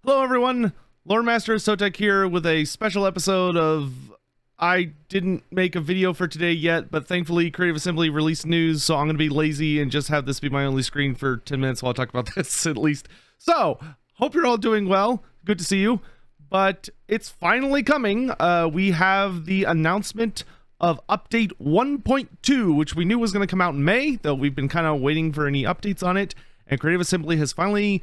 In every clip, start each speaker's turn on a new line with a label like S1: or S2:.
S1: Hello everyone, Lord Master Sotek here with a special episode of I didn't make a video for today yet, but thankfully Creative Assembly released news, so I'm going to be lazy and just have this be my only screen for 10 minutes while I talk about this at least. So, hope you're all doing well. Good to see you. But it's finally coming. We have the announcement of update 1.2, which we knew was going to come out in May, though we've been kind of waiting for any updates on it. And Creative Assembly has finally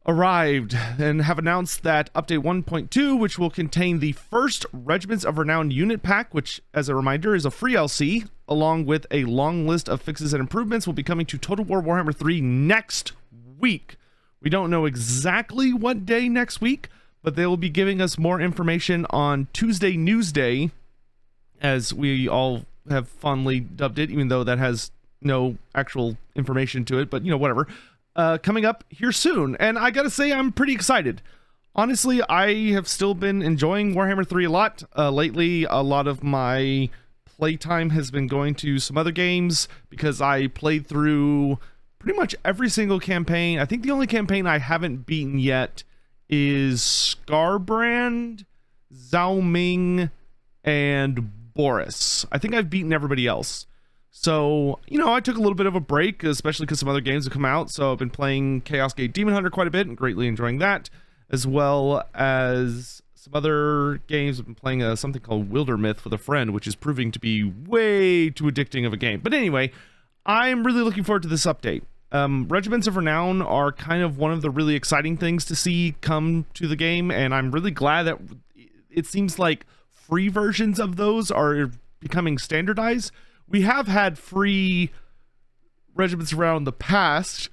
S1: arrived and have announced that update 1.2, which will contain the first Regiments of Renown unit pack, which, as a reminder, is a free LC, along with a long list of fixes and improvements, will be coming to Total War Warhammer 3 next week. We don't know exactly what day next week, but they will be giving us more information on Tuesday Newsday, as we all have fondly dubbed it, even though that has no actual information to it, but you know, whatever. Coming up here soon, and I gotta say I'm pretty excited. Honestly, I have still been enjoying Warhammer 3 a lot. Lately, a lot of my playtime has been going to some other games because I played through pretty much every single campaign. I think the only campaign I haven't beaten yet is Scarbrand, Zhao Ming, and Boris. I think I've beaten everybody else. So, you know, I took a little bit of a break, especially because some other games have come out. So I've been playing Chaos Gate Demon Hunter quite a bit and greatly enjoying that, as well as some other games. I've been playing something called Wildermyth with a friend, which is proving to be way too addicting of a game. But anyway, I'm really looking forward to this update. Regiments of Renown are kind of one of the really exciting things to see come to the game, and I'm really glad that it seems like free versions of those are becoming standardized. We have had free regiments around the past.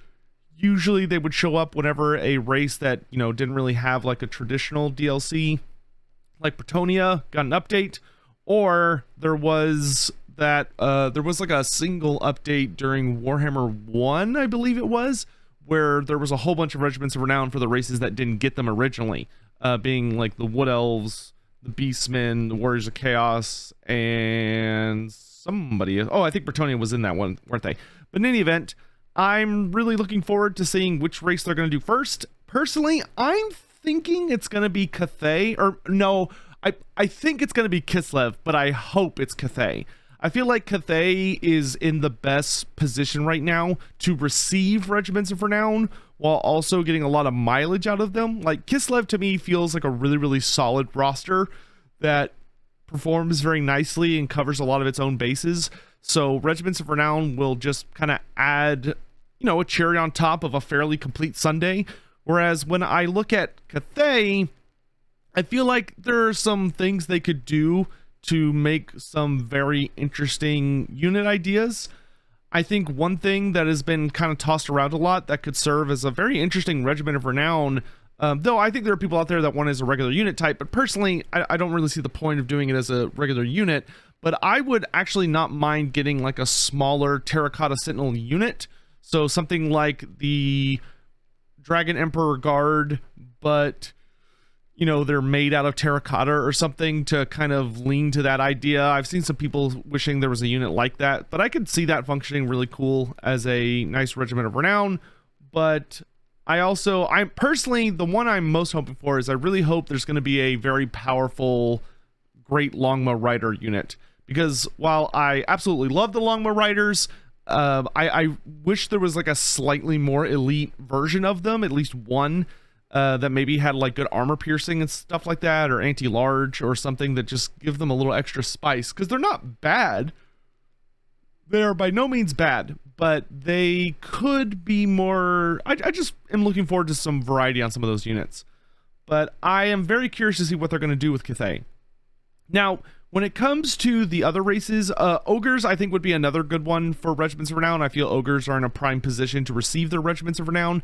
S1: Usually they would show up whenever a race that, you know, didn't really have like a traditional DLC, like Bretonia, got an update, or there was that there was like a single update during Warhammer 1, I believe it was, where there was a whole bunch of regiments of renown for the races that didn't get them originally, being like the Wood Elves, the Beastmen, the Warriors of Chaos, and somebody, I think Bretonia was in that one, weren't they? But in any event, I'm really looking forward to seeing which race they're going to do first. Personally, I'm thinking it's going to be Cathay, or no, I think it's going to be Kislev, but I hope it's Cathay. I feel like Cathay is in the best position right now to receive Regiments of Renown while also getting a lot of mileage out of them. Like, Kislev to me feels like a really, really solid roster that performs very nicely and covers a lot of its own bases. So Regiments of Renown will just kind of add, you know, a cherry on top of a fairly complete Sunday. Whereas when I look at Cathay, I feel like there are some things they could do to make some very interesting unit ideas. I think one thing that has been kind of tossed around a lot that could serve as a very interesting Regiment of Renown, though I think there are people out there that want it as a regular unit type, but personally, I don't really see the point of doing it as a regular unit. But I would actually not mind getting like a smaller Terracotta Sentinel unit. So something like the Dragon Emperor Guard, but, you know, they're made out of terracotta or something, to kind of lean to that idea. I've seen some people wishing there was a unit like that, but I could see that functioning really cool as a nice Regiment of Renown. But I'm personally, the one I'm most hoping for is I really hope there's going to be a very powerful Great Longma Rider unit, because while I absolutely love the Longma Riders, I wish there was like a slightly more elite version of them, at least one, that maybe had like good armor piercing and stuff like that, or anti-large or something that just give them a little extra spice, because they're not bad. They're by no means bad, but they could be more. I just am looking forward to some variety on some of those units. But I am very curious to see what they're going to do with Cathay. Now, when it comes to the other races, Ogres, I think, would be another good one for Regiments of Renown. I feel Ogres are in a prime position to receive their Regiments of Renown,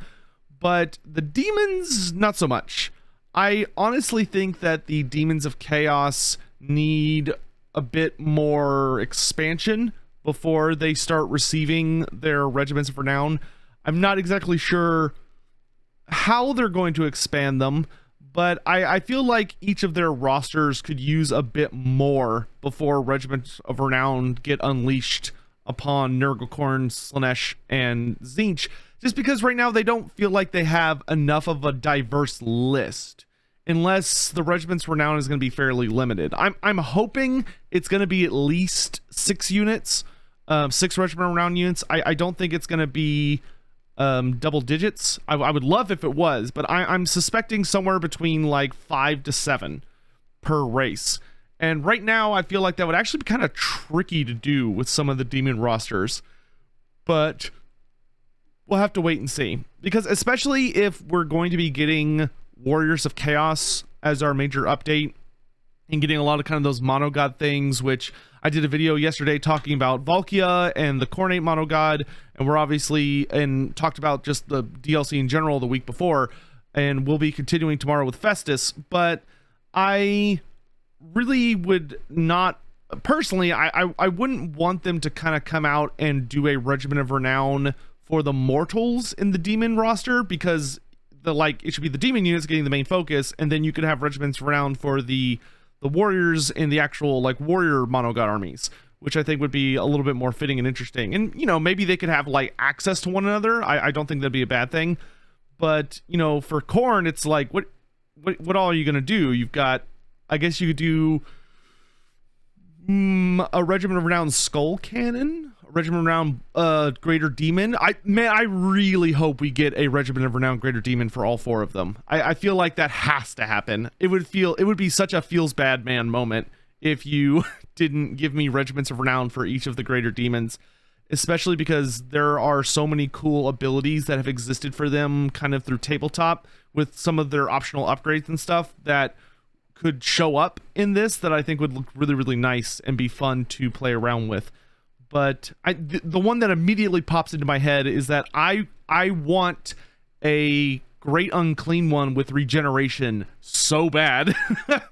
S1: but the Demons, not so much. I honestly think that the Demons of Chaos need a bit more expansion before they start receiving their Regiments of Renown. I'm not exactly sure how they're going to expand them, but I feel like each of their rosters could use a bit more before Regiments of Renown get unleashed upon Nurgle Khorne, Slaanesh, and Tzeentch, just because right now they don't feel like they have enough of a diverse list, unless the Regiment's Renown is going to be fairly limited. I'm hoping it's going to be at least 6 units, 6 Regiment Renown units. I don't think it's going to be double digits. I would love if it was, but I'm suspecting somewhere between like 5 to 7 per race. And right now I feel like that would actually be kind of tricky to do with some of the demon rosters, but we'll have to wait and see, because especially if we're going to be getting Warriors of Chaos as our major update and getting a lot of kind of those mono god things, which I did a video yesterday talking about Valkia and the Cornate mono god, and we're obviously and talked about just the DLC in general the week before, and we'll be continuing tomorrow with Festus. But I really would not personally, I wouldn't want them to kind of come out and do a Regiment of Renown for the mortals in the demon roster, because it should be the demon units getting the main focus, and then you could have Regiments of Renown for the warriors in the actual like warrior mono god armies, which I think would be a little bit more fitting and interesting. And maybe they could have like access to one another. I don't think that'd be a bad thing. But for Khorne, it's like what all are you gonna do? You've got, I guess you could do a Regiment of Renown Skull Cannon, a Regiment of Renown Greater Demon. I really hope we get a Regiment of Renown Greater Demon for all 4 of them. I feel like that has to happen. It would be such a feels bad man moment if you didn't give me Regiments of Renown for each of the Greater Demons, especially because there are so many cool abilities that have existed for them kind of through tabletop with some of their optional upgrades and stuff that could show up in this that I think would look really, really nice and be fun to play around with. But the one that immediately pops into my head is that I want a Great Unclean One with regeneration so bad.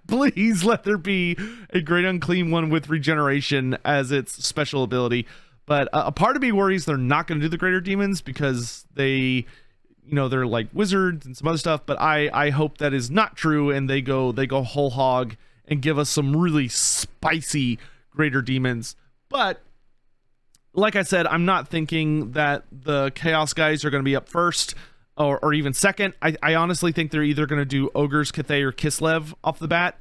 S1: Please let there be a Great Unclean One with regeneration as its special ability. But a part of me worries they're not going to do the Greater Demons because they're like wizards and some other stuff, but I hope that is not true, and they go whole hog and give us some really spicy Greater Demons. But like I said, I'm not thinking that the Chaos guys are going to be up first or even second. I honestly think they're either going to do Ogres, Cathay, or Kislev off the bat,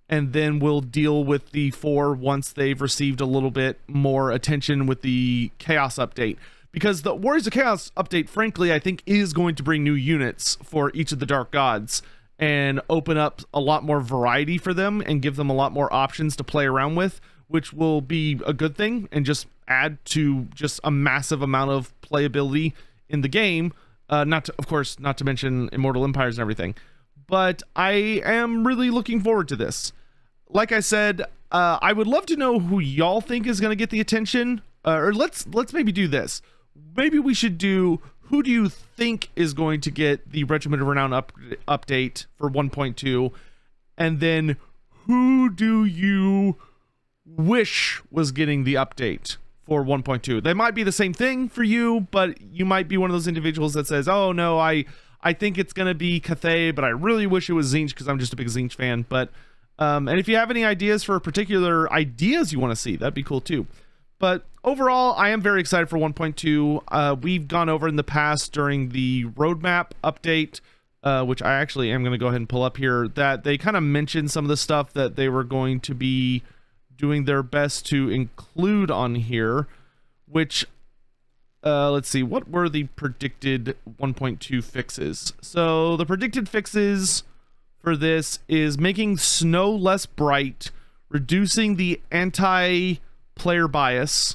S1: and then we'll deal with the 4 once they've received a little bit more attention with the Chaos update. Because the Warriors of Chaos update, frankly, I think is going to bring new units for each of the Dark Gods and open up a lot more variety for them and give them a lot more options to play around with, which will be a good thing and just add to just a massive amount of playability in the game. Not to mention Immortal Empires and everything. But I am really looking forward to this. Like I said, I would love to know who y'all think is going to get the attention. Or let's maybe do this. Maybe we should do, who do you think is going to get the Regiment of Renown update for 1.2? And then who do you wish was getting the update for 1.2? They might be the same thing for you, but you might be one of those individuals that says, oh no, I think it's going to be Cathay, but I really wish it was Tzeentch because I'm just a big Tzeentch fan. But and if you have any ideas for particular ideas you want to see, that'd be cool too. But overall, I am very excited for 1.2. We've gone over in the past during the roadmap update, which I actually am going to go ahead and pull up here, that they kind of mentioned some of the stuff that they were going to be doing their best to include on here, which, let's see, what were the predicted 1.2 fixes? So the predicted fixes for this is making snow less bright, reducing the anti-player bias,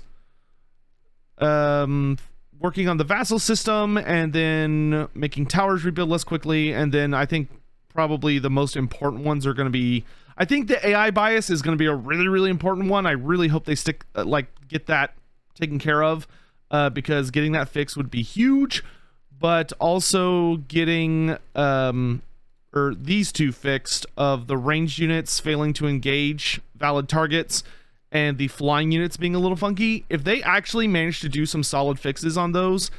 S1: working on the vassal system, and then making towers rebuild less quickly. And then I think probably the most important ones are going to be, I think the AI bias is going to be a really, really important one. I really hope they get that taken care of, because getting that fixed would be huge. But also getting these 2 fixed, of the ranged units failing to engage valid targets and the flying units being a little funky. If they actually manage to do some solid fixes on those,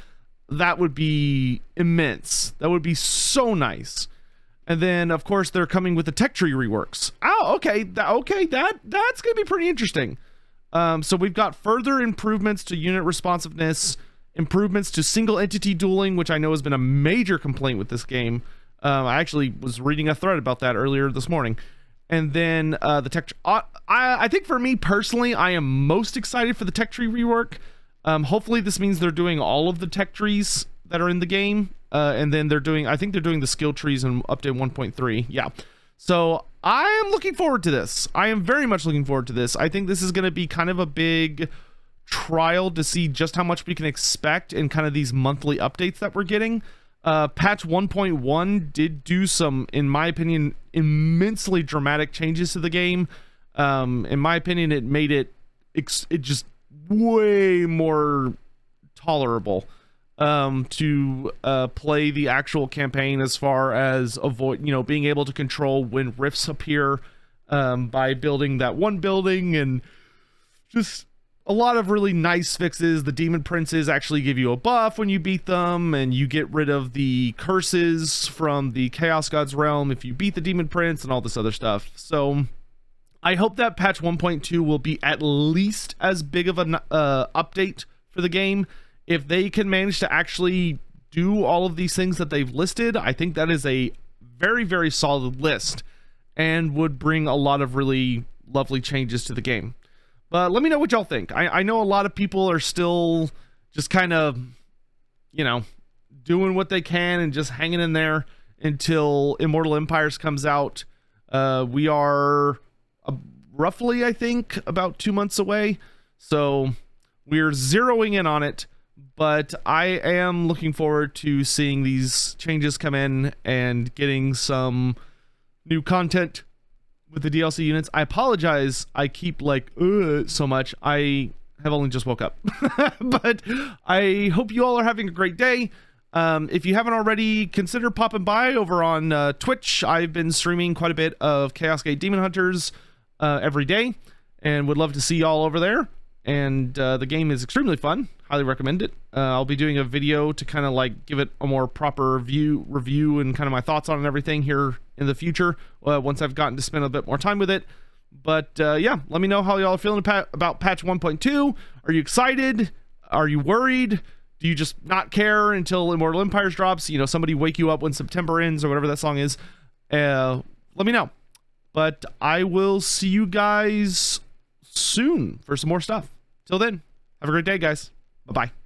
S1: that would be immense. That would be so nice. And then, of course, they're coming with the tech tree reworks. Oh, okay. That's going to be pretty interesting. So we've got further improvements to unit responsiveness improvements to single entity dueling, which I know has been a major complaint with this game. I actually was reading a thread about that earlier this morning. And then the tech. I think for me personally, I am most excited for the tech tree rework. Hopefully this means they're doing all of the tech trees that are in the game. And then I think they're doing the skill trees in update 1.3. Yeah. So I am looking forward to this. I am very much looking forward to this. I think this is going to be kind of a big trial to see just how much we can expect in kind of these monthly updates that we're getting. Patch 1.1 did do some, in my opinion, immensely dramatic changes to the game. In my opinion, it made it just way more tolerable to play the actual campaign, as far as being able to control when rifts appear by building that one building, and just a lot of really nice fixes. The demon princes actually give you a buff when you beat them, and you get rid of the curses from the Chaos God's realm if you beat the demon prince, and all this other stuff. So I hope that patch 1.2 will be at least as big of an update for the game. If they can manage to actually do all of these things that they've listed, I think that is a very, very solid list and would bring a lot of really lovely changes to the game. But let me know what y'all think. I know a lot of people are still just kind of, doing what they can and just hanging in there until Immortal Empires comes out. We are roughly, I think, about 2 months away. So we're zeroing in on it. But I am looking forward to seeing these changes come in and getting some new content with the DLC units. I apologize. I keep so much. I have only just woke up. But I hope you all are having a great day. If you haven't already, consider popping by over on Twitch. I've been streaming quite a bit of Chaos Gate Demon Hunters every day, and would love to see y'all over there. And the game is extremely fun. Highly recommend it. I'll be doing a video to kind of give it a more proper review and kind of my thoughts on it and everything here in the future, once I've gotten to spend a bit more time with it. But yeah, let me know how y'all are feeling about patch 1.2. Are you excited? Are you worried? Do you just not care until Immortal Empires drops? Somebody wake you up when September ends, or whatever that song is. Let me know. But I will see you guys soon for some more stuff. Till then, have a great day, guys. Bye-bye.